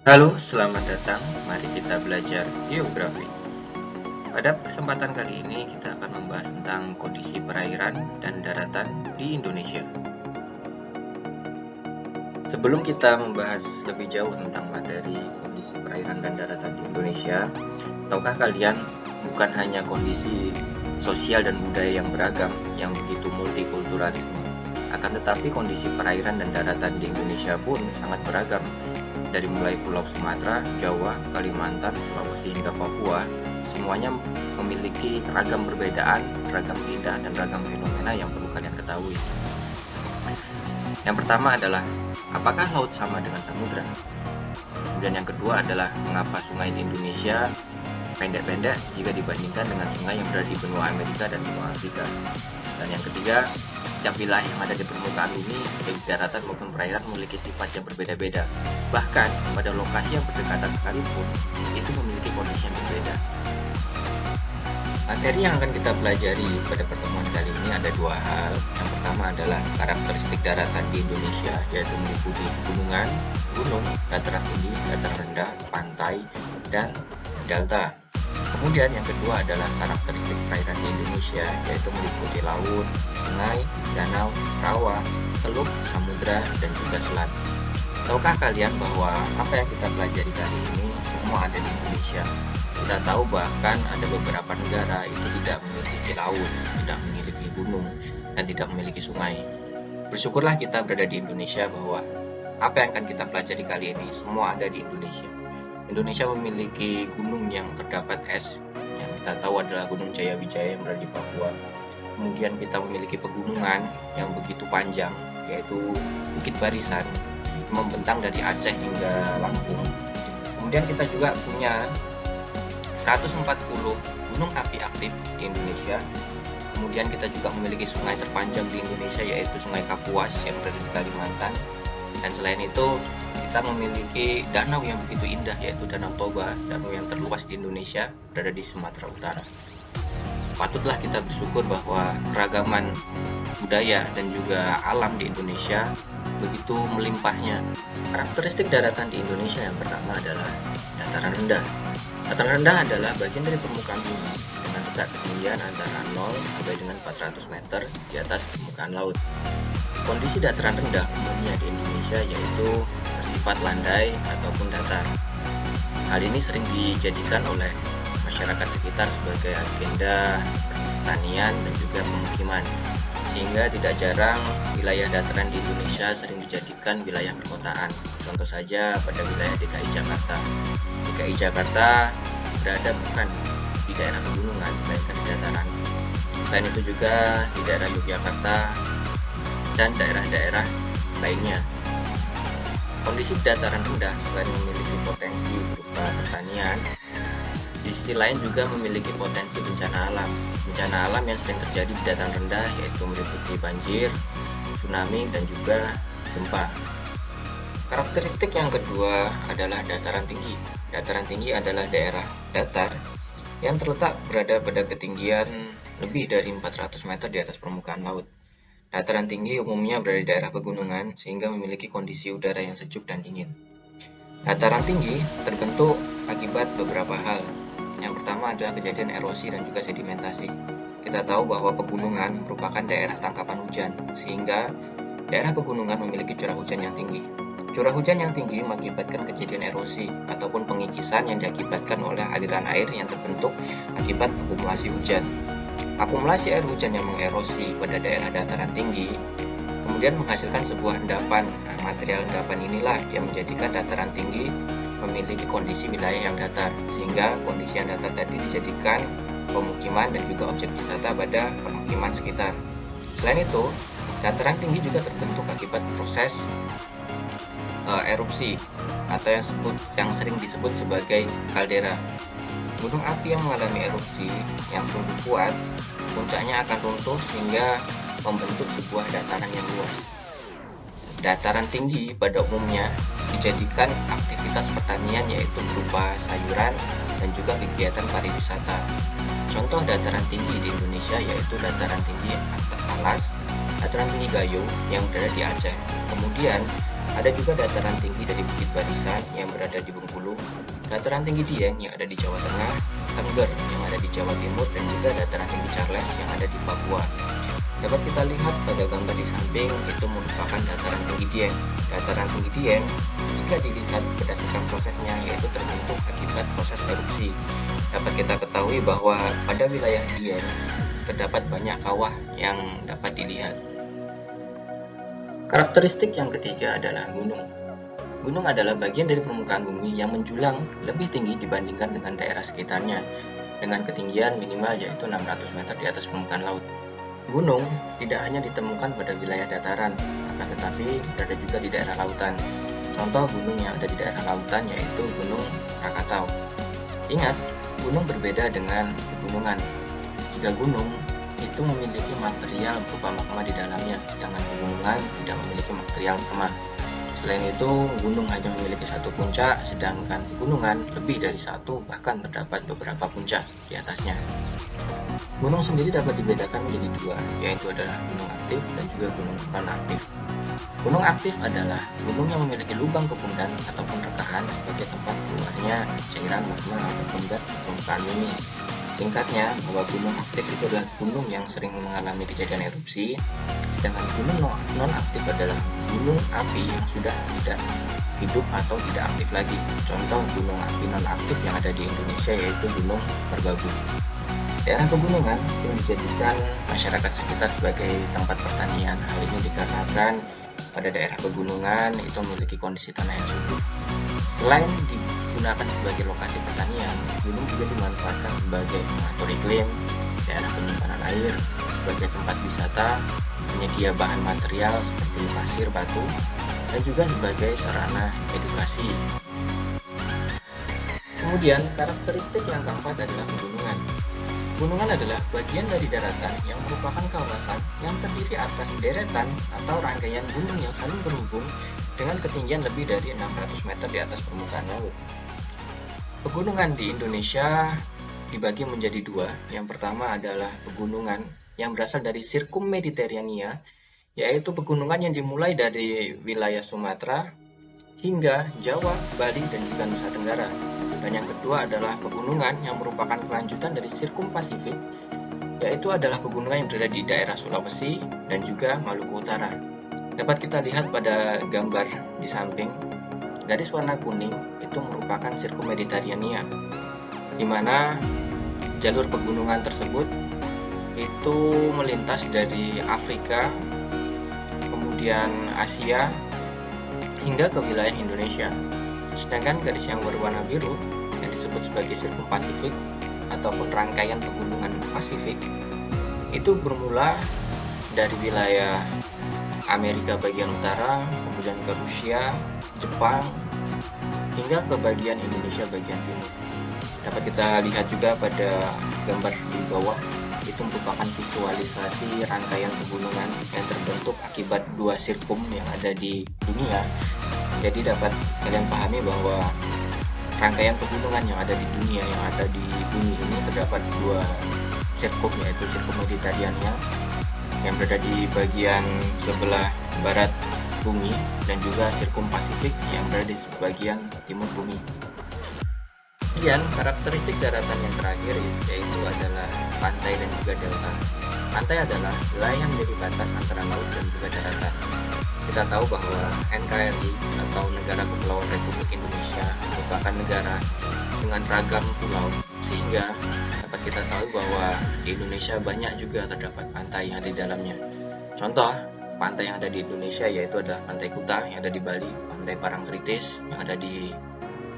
Halo, selamat datang. Mari kita belajar geografi. Pada kesempatan kali ini kita akan membahas tentang kondisi perairan dan daratan di Indonesia. Sebelum kita membahas lebih jauh tentang materi kondisi perairan dan daratan di Indonesia, tahukah kalian bukan hanya kondisi sosial dan budaya yang beragam yang begitu multikulturalisme, akan tetapi kondisi perairan dan daratan di Indonesia pun sangat beragam. Dari mulai Pulau Sumatera, Jawa, Kalimantan, Sulawesi hingga Papua, semuanya memiliki ragam perbedaan, ragam keindahan, dan ragam fenomena yang perlu kalian ketahui. Yang pertama adalah, apakah laut sama dengan samudra? Kemudian yang kedua adalah, mengapa sungai di Indonesia pendek-pendek jika dibandingkan dengan sungai yang berada di benua Amerika dan benua Afrika? Dan yang ketiga, setiap wilayah yang ada di permukaan bumi, baik daratan maupun perairan, memiliki sifat yang berbeda-beda. Bahkan, pada lokasi yang berdekatan sekalipun, itu memiliki kondisi yang berbeda. Materi yang akan kita pelajari pada pertemuan kali ini ada dua hal. Yang pertama adalah karakteristik daratan di Indonesia, yaitu meliputi pegunungan, gunung, dataran tinggi, dataran rendah, pantai, dan delta. Kemudian yang kedua adalah karakteristik perairan di Indonesia, yaitu meliputi laut, sungai, danau, rawa, teluk, samudra, dan juga selat. Tahukah kalian bahwa apa yang kita pelajari kali ini semua ada di Indonesia? Kita tahu bahkan ada beberapa negara itu tidak memiliki laut, tidak memiliki gunung, dan tidak memiliki sungai. Bersyukurlah kita berada di Indonesia bahwa apa yang akan kita pelajari kali ini semua ada di Indonesia. Indonesia memiliki gunung yang terdapat es, yang kita tahu adalah Gunung Jayawijaya yang berada di Papua. Kemudian kita memiliki pegunungan yang begitu panjang, yaitu Bukit Barisan, yang membentang dari Aceh hingga Lampung. Kemudian kita juga punya 140 gunung api aktif di Indonesia. Kemudian kita juga memiliki sungai terpanjang di Indonesia, yaitu Sungai Kapuas yang berada di Kalimantan. Dan selain itu, kita memiliki danau yang begitu indah, yaitu Danau Toba, danau yang terluas di Indonesia, berada di Sumatera Utara. Patutlah kita bersyukur bahwa keragaman budaya dan juga alam di Indonesia begitu melimpahnya. Karakteristik daratan di Indonesia yang pertama adalah dataran rendah. Dataran rendah adalah bagian dari permukaan bumi dengan letak ketinggian antara 0 sampai dengan 400 meter di atas permukaan laut. Kondisi dataran rendah umumnya di Indonesia yaitu bersifat landai ataupun datar. Hal ini sering dijadikan oleh masyarakat sekitar sebagai agenda pertanian dan juga pemukiman, sehingga tidak jarang wilayah dataran di Indonesia sering dijadikan wilayah perkotaan. Contoh saja pada wilayah DKI Jakarta. DKI Jakarta berada bukan di daerah pegunungan, melainkan di dataran. Selain itu juga di daerah Yogyakarta dan daerah-daerah lainnya. Kondisi dataran rendah selain memiliki potensi berupa pertanian, di sisi lain juga memiliki potensi bencana alam. Bencana alam yang sering terjadi di dataran rendah yaitu meliputi banjir, tsunami, dan juga gempa. Karakteristik yang kedua adalah dataran tinggi. Dataran tinggi adalah daerah datar yang terletak berada pada ketinggian lebih dari 400 meter di atas permukaan laut. Dataran tinggi umumnya berada di daerah pegunungan sehingga memiliki kondisi udara yang sejuk dan dingin. Dataran tinggi terbentuk akibat beberapa hal. Yang pertama adalah kejadian erosi dan juga sedimentasi. Kita tahu bahwa pegunungan merupakan daerah tangkapan hujan, sehingga daerah pegunungan memiliki curah hujan yang tinggi. Curah hujan yang tinggi mengakibatkan kejadian erosi ataupun pengikisan yang diakibatkan oleh aliran air yang terbentuk akibat akumulasi hujan. Akumulasi air hujan yang mengerosi pada daerah dataran tinggi kemudian menghasilkan sebuah endapan. Nah, material endapan inilah yang menjadikan dataran tinggi memiliki kondisi wilayah yang datar, sehingga kondisi yang datar tadi dijadikan pemukiman dan juga objek wisata pada pemukiman sekitar. Selain itu, dataran tinggi juga terbentuk akibat proses erupsi atau yang sering disebut sebagai kaldera. Gunung api yang mengalami erupsi yang sungguh kuat, puncaknya akan runtuh sehingga membentuk sebuah dataran yang luas. Dataran tinggi pada umumnya dijadikan aktivitas pertanian yaitu berupa sayuran dan juga kegiatan pariwisata. Contoh dataran tinggi di Indonesia yaitu dataran tinggi Alas, dataran tinggi Gayo yang berada di Aceh. Kemudian Ada juga dataran tinggi dari Bukit Barisan yang berada di Bengkulu, dataran tinggi Dieng yang ada di Jawa Tengah, Tengger yang ada di Jawa Timur, dan juga dataran tinggi Charles yang ada di Papua. Dapat kita lihat pada gambar di samping itu merupakan dataran tinggi Dieng. Dataran tinggi Dieng jika dilihat berdasarkan prosesnya yaitu terbentuk akibat proses erupsi. Dapat kita ketahui bahwa pada wilayah Dieng terdapat banyak kawah yang dapat dilihat. Karakteristik yang ketiga adalah gunung. Gunung adalah bagian dari permukaan bumi yang menjulang lebih tinggi dibandingkan dengan daerah sekitarnya, dengan ketinggian minimal yaitu 600 meter di atas permukaan laut. Gunung tidak hanya ditemukan pada wilayah dataran, akan tetapi berada juga di daerah lautan. Contoh gunung yang ada di daerah lautan yaitu Gunung Krakatau. Ingat, gunung berbeda dengan pegunungan. Jika gunung itu memiliki material berupa magma di dalamnya, sedangkan pegunungan tidak memiliki material magma. Selain itu, gunung hanya memiliki satu puncak, sedangkan pegunungan lebih dari satu, bahkan terdapat beberapa puncak di atasnya. Gunung sendiri dapat dibedakan menjadi dua, yaitu adalah gunung aktif dan juga gunung non-aktif. Gunung aktif adalah gunung yang memiliki lubang kepundan ataupun rekahan sebagai tempat keluarnya cairan magma ataupun gas di permukaan bumi. Singkatnya, bahwa gunung aktif itu adalah gunung yang sering mengalami kejadian erupsi, sedangkan gunung non-aktif adalah gunung api yang sudah tidak hidup atau tidak aktif lagi. Contoh gunung api non-aktif yang ada di Indonesia yaitu Gunung Merbabu. Daerah pegunungan yang dijadikan masyarakat sekitar sebagai tempat pertanian. Hal ini dikarenakan pada daerah pegunungan itu memiliki kondisi tanah yang subur. Selain digunakan sebagai lokasi pertanian, gunung juga dimanfaatkan sebagai pengatur iklim, daerah penyimpanan air, sebagai tempat wisata, penyedia bahan material seperti pasir, batu, dan juga sebagai sarana edukasi. Kemudian, karakteristik yang keempat adalah pegunungan. Gunungan adalah bagian dari daratan yang merupakan kawasan yang terdiri atas deretan atau rangkaian gunung yang saling berhubung dengan ketinggian lebih dari 600 meter di atas permukaan laut. Pegunungan di Indonesia dibagi menjadi dua. Yang pertama adalah pegunungan yang berasal dari Sirkum Mediterania, yaitu pegunungan yang dimulai dari wilayah Sumatera hingga Jawa, Bali, dan juga Nusa Tenggara. Dan yang kedua adalah pegunungan yang merupakan kelanjutan dari Sirkum Pasifik, yaitu adalah pegunungan yang berada di daerah Sulawesi dan juga Maluku Utara. Dapat kita lihat pada gambar di samping, garis warna kuning itu merupakan Sirkum Mediterania, di mana jalur pegunungan tersebut itu melintas dari Afrika, kemudian Asia, hingga ke wilayah Indonesia. Sedangkan garis yang berwarna biru yang disebut sebagai Sirkum Pasifik ataupun rangkaian pegunungan Pasifik itu bermula dari wilayah Amerika bagian utara, kemudian ke Rusia, Jepang, hingga ke bagian Indonesia bagian timur. Dapat kita lihat juga pada gambar di bawah, itu merupakan visualisasi rangkaian pegunungan yang terbentuk akibat dua sirkum yang ada di dunia. Jadi dapat kalian pahami bahwa rangkaian pegunungan yang ada di dunia, yang ada di bumi ini terdapat dua sirkum, yaitu Sirkum Mediterania yang berada di bagian sebelah barat bumi dan juga Sirkum Pasifik yang berada di bagian timur bumi. Kemudian karakteristik daratan yang terakhir yaitu adalah pantai dan juga delta. Pantai adalah wilayah yang menjadi batas antara laut dan juga daratan. Kita tahu bahwa NKRI atau Negara Kepulauan Republik Indonesia merupakan negara dengan ragam pulau, sehingga dapat kita tahu bahwa di Indonesia banyak juga terdapat pantai yang ada di dalamnya. Contoh pantai yang ada di Indonesia yaitu adalah Pantai Kuta yang ada di Bali, Pantai Parangtritis yang ada di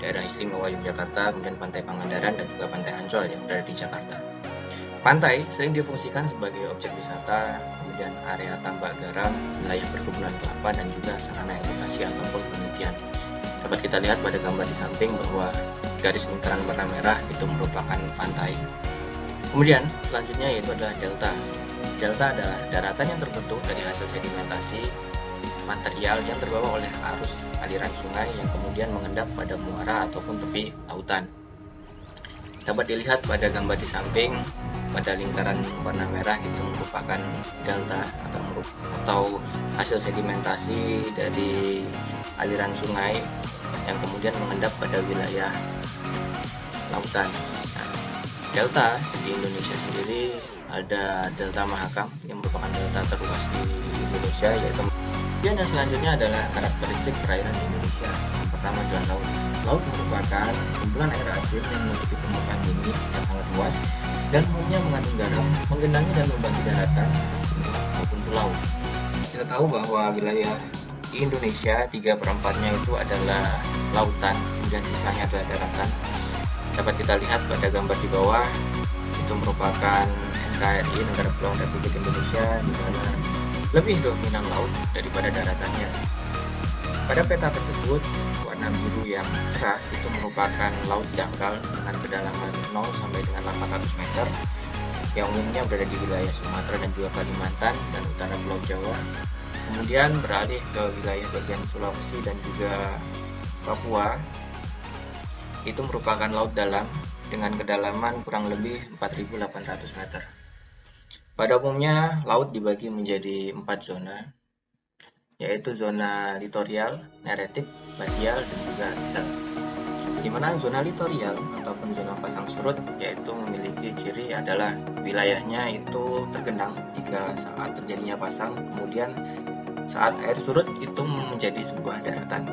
daerah istimewa Yogyakarta, kemudian Pantai Pangandaran dan juga Pantai Ancol yang berada di Jakarta. Pantai sering difungsikan sebagai objek wisata, kemudian area tambak garam, wilayah perkebunan kelapa, dan juga sarana edukasi ataupun penelitian. Dapat kita lihat pada gambar di samping bahwa garis lingkaran warna merah itu merupakan pantai. Kemudian selanjutnya yaitu adalah delta. Delta adalah daratan yang terbentuk dari hasil sedimentasi material yang terbawa oleh arus aliran sungai yang kemudian mengendap pada muara ataupun tepi lautan. Dapat dilihat pada gambar di samping pada lingkaran warna merah itu merupakan delta atau hasil sedimentasi dari aliran sungai yang kemudian mengendap pada wilayah lautan. Nah, delta di Indonesia sendiri ada Delta Mahakam yang merupakan delta terluas di Indonesia, yaitu. Kemudian yang selanjutnya adalah karakteristik perairan di Indonesia. Yang pertama adalah laut. Laut merupakan kumpulan air asin yang memiliki permukaan bumi yang sangat luas dan umumnya mengandung garam, menggenangi dan membantu daratan maupun pulau. Kita tahu bahwa wilayah di Indonesia 3/4-nya itu adalah lautan, kemudian sisanya adalah daratan. Dapat kita lihat pada gambar di bawah, itu merupakan NKRI, Negara Kepulauan Republik Indonesia, di mana lebih dominan laut daripada daratannya. Pada peta tersebut, warna biru yang cerah itu merupakan laut dangkal dengan kedalaman 0 sampai dengan 800 meter yang umumnya berada di wilayah Sumatera dan juga Kalimantan dan utara Pulau Jawa. Kemudian beralih ke wilayah bagian Sulawesi dan juga Papua, itu merupakan laut dalam dengan kedalaman kurang lebih 4.800 meter. Pada umumnya, laut dibagi menjadi 4 zona, yaitu zona litorial, neretik, batial, dan juga abyssal. Di mana zona litorial ataupun zona pasang surut yaitu memiliki ciri adalah wilayahnya itu tergenang jika saat terjadinya pasang, kemudian saat air surut itu menjadi sebuah daratan.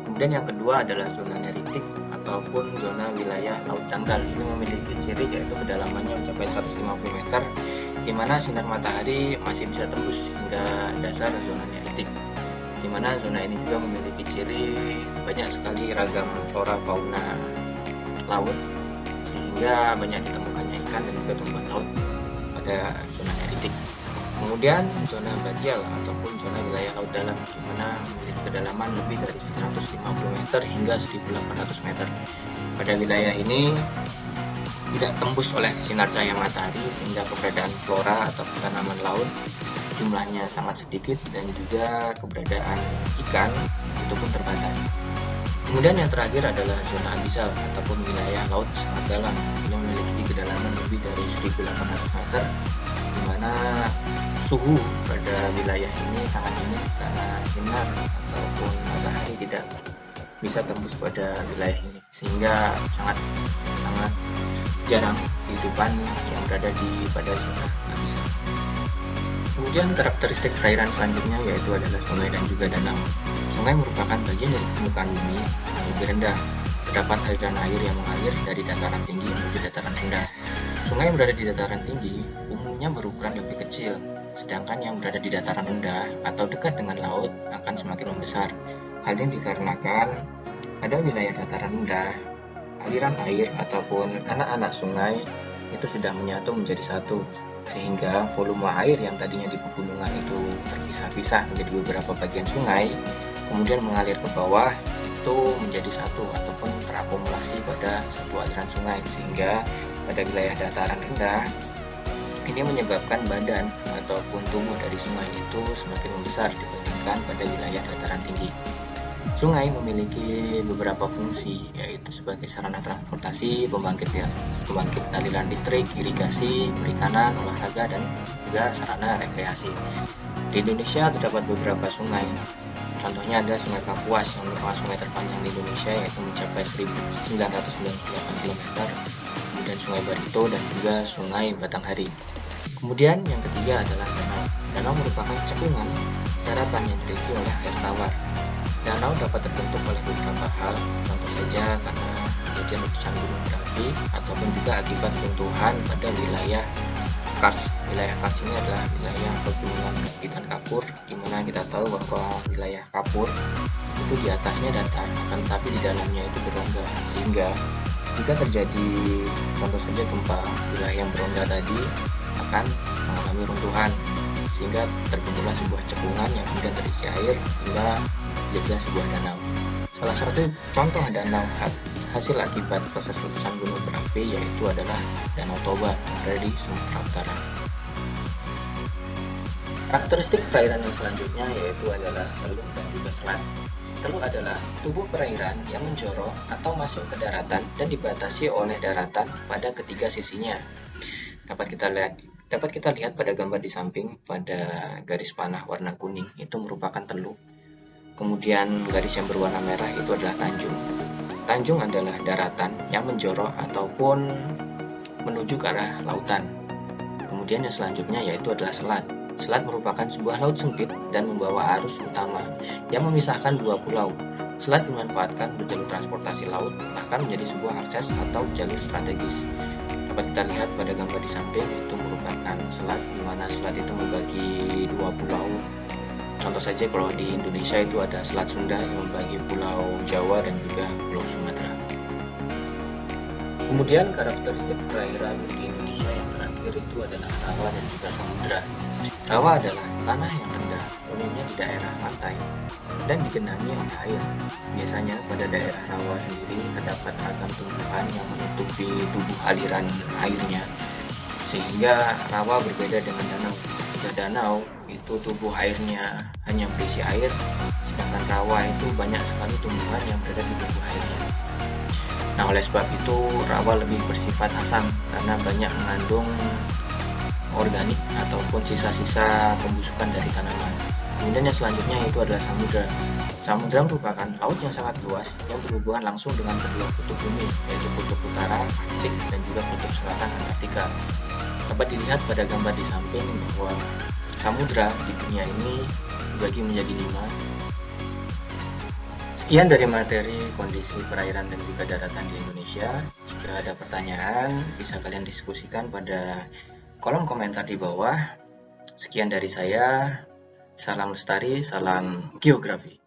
Kemudian yang kedua adalah zona neritik ataupun zona wilayah laut dangkal. Ini memiliki ciri yaitu kedalamannya mencapai 150 meter, di mana sinar matahari masih bisa tembus hingga dasar zona neritik. Di mana zona ini juga memiliki ciri banyak sekali ragam flora fauna laut, sehingga banyak ditemukannya ikan dan juga tumbuhan laut pada zona neritik. Kemudian zona batial ataupun zona wilayah laut dalam, di mana memiliki kedalaman lebih dari 150 meter hingga 1.800 meter. Pada wilayah ini tidak tembus oleh sinar cahaya matahari, sehingga keberadaan flora atau tanaman laut jumlahnya sangat sedikit dan juga keberadaan ikan itu pun terbatas. Kemudian yang terakhir adalah zona abyssal ataupun wilayah laut sangat dalam. Ini memiliki kedalaman lebih dari 1.800 meter, di mana suhu pada wilayah ini sangat dingin karena sinar ataupun matahari tidak bisa tembus pada wilayah ini, sehingga sangat jarang kehidupan yang berada pada zona abyssal. Kemudian karakteristik perairan selanjutnya yaitu adalah sungai dan juga danau. Sungai merupakan bagian dari permukaan bumi yang lebih rendah. Terdapat aliran air yang mengalir dari dataran tinggi menuju dataran rendah. Sungai yang berada di dataran tinggi umumnya berukuran lebih kecil, sedangkan yang berada di dataran rendah atau dekat dengan laut akan semakin membesar. Hal ini dikarenakan pada wilayah dataran rendah, aliran air ataupun anak-anak sungai itu sudah menyatu menjadi satu, sehingga volume air yang tadinya di pegunungan itu terpisah-pisah menjadi beberapa bagian sungai, kemudian mengalir ke bawah itu menjadi satu ataupun terakumulasi pada satu aliran sungai, sehingga pada wilayah dataran rendah ini menyebabkan badan ataupun tubuh dari sungai itu semakin membesar dibandingkan pada wilayah dataran tinggi. Sungai memiliki beberapa fungsi, yaitu sebagai sarana transportasi, pembangkit aliran listrik, irigasi, perikanan, olahraga, dan juga sarana rekreasi. Di Indonesia terdapat beberapa sungai. Contohnya ada Sungai Kapuas yang merupakan sungai terpanjang di Indonesia, yaitu mencapai 1.998 km. Kemudian Sungai Barito dan juga Sungai Batanghari. Kemudian yang ketiga adalah danau. Danau merupakan cekungan daratan yang terisi oleh air tawar. Danau dapat terbentuk oleh beberapa hal, contoh saja karena adanya letusan gunung berapi ataupun juga akibat runtuhan pada wilayah Kars. Wilayah Kars ini adalah wilayah pegunungan Bukit Kapur, di mana kita tahu bahwa wilayah Kapur itu di atasnya datar, akan tetapi di dalamnya itu berongga, sehingga jika terjadi contoh saja gempa, wilayah yang berongga tadi akan mengalami runtuhan, sehingga terbentuklah sebuah cekungan yang kemudian terisi air sehingga jadilah sebuah danau. Salah satu contoh danau hasil akibat proses letusan gunung berapi yaitu adalah Danau Toba yang berada di Sumatera Utara. Karakteristik perairan yang selanjutnya yaitu adalah teluk dan juga selat. Teluk adalah tubuh perairan yang menjorok atau masuk ke daratan dan dibatasi oleh daratan pada ketiga sisinya. Dapat kita lihat pada gambar di samping pada garis panah warna kuning itu merupakan teluk. Kemudian garis yang berwarna merah itu adalah tanjung. Tanjung adalah daratan yang menjorok ataupun menuju ke arah lautan. Kemudian yang selanjutnya yaitu adalah selat. Selat merupakan sebuah laut sempit dan membawa arus utama yang memisahkan dua pulau. Selat dimanfaatkan untuk jalur transportasi laut, bahkan menjadi sebuah akses atau jalur strategis. Dapat kita lihat pada gambar di samping itu merupakan selat, di mana selat itu membagi dua pulau. Contoh saja kalau di Indonesia itu ada Selat Sunda yang membagi Pulau Jawa dan juga Pulau Sumatera. Kemudian karakteristik perairan di Indonesia yang terakhir itu adalah rawa dan juga samudra. Rawa adalah tanah yang rendah, umumnya di daerah pantai, dan digenangi oleh air. Biasanya pada daerah rawa sendiri terdapat ragam tumbuhan yang menutupi tubuh aliran airnya, sehingga rawa berbeda dengan danau. Jika danau itu tubuh airnya hanya berisi air, sedangkan rawa itu banyak sekali tumbuhan yang berada di tubuh airnya. Nah, oleh sebab itu rawa lebih bersifat asam karena banyak mengandung organik ataupun sisa-sisa pembusukan dari tanaman. Kemudian yang selanjutnya itu adalah samudra. Samudra merupakan laut yang sangat luas yang berhubungan langsung dengan kedua kutub bumi, yaitu kutub utara Arktik dan juga kutub selatan Antartika. Dapat dilihat pada gambar di samping bahwa samudra di dunia ini dibagi menjadi 5. Sekian dari materi kondisi perairan dan juga daratan di Indonesia. Jika ada pertanyaan, bisa kalian diskusikan pada kolom komentar di bawah. Sekian dari saya. Salam lestari, salam geografi.